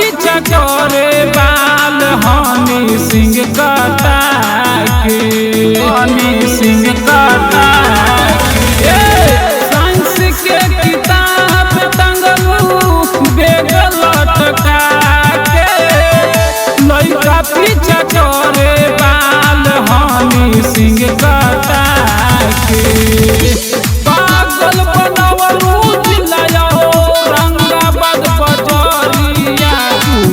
पीछा करे बाल हनी सिंह कटा के हनी सिंह कटा के साइंस के किताब टंगलू बेग लटका के लइका पीछा करे बाल हनी सिंह कटा के पागल बनवलू जिलाया रंगाबाद बजरिया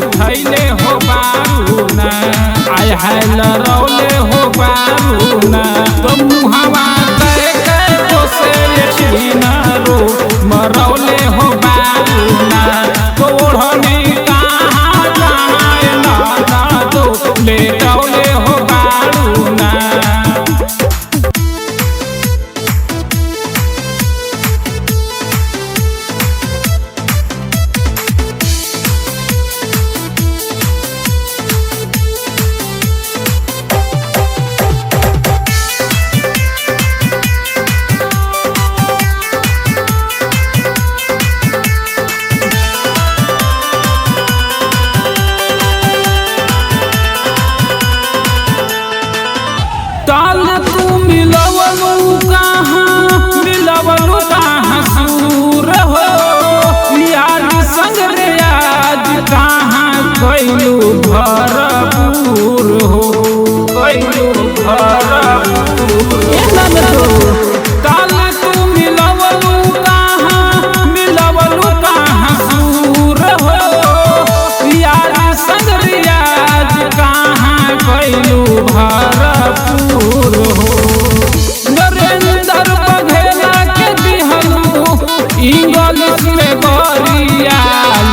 उठैले हो बारूना आय है लरौले हो बारूना तो मुहावा कह तो से छीना रो मरौले हो बारूना तो ओढ़नी कहाँ जाए ना तो ले रौले हो बारूना। ताल तू मिलवलू कहाँ सूर हो यार संग रे आज कहाँ कैलू भरपूर हो कैलू भरपूर ताल तू मिलवलू कहाँ सूर हो यार संग रे आज कहाँ कैलू भरपूर हो नरेंद्र बघेला के दिहलू इंग्लिश में गरिया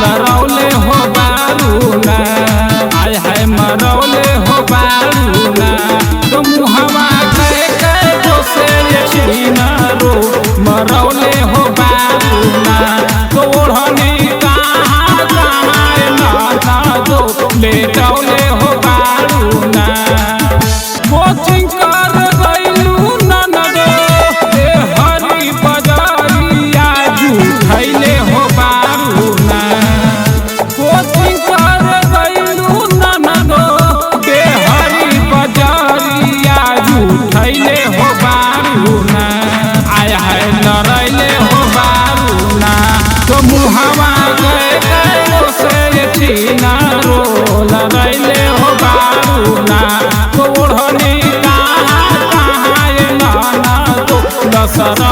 लरौले हो बारूना आय है मरौले हो बारूना तो मुहवा कह तो से छीना रो मरौले हो बारूना तो ओढ़नी कहाँ जाए ना दो ले रौले हो बारूना। कोचिंग कर गइलू ननद ए हरी बजरिया झूठैले हो बारूना कोचिंग कर गइलू ननद ए हरी बजरिया झूठैले हो बारूना आय है लरैले हो बारूना तो मुहावा गए से छीना रो लरैले हो बारूना तो ओढ़नी कहाँ ना तो दशहरा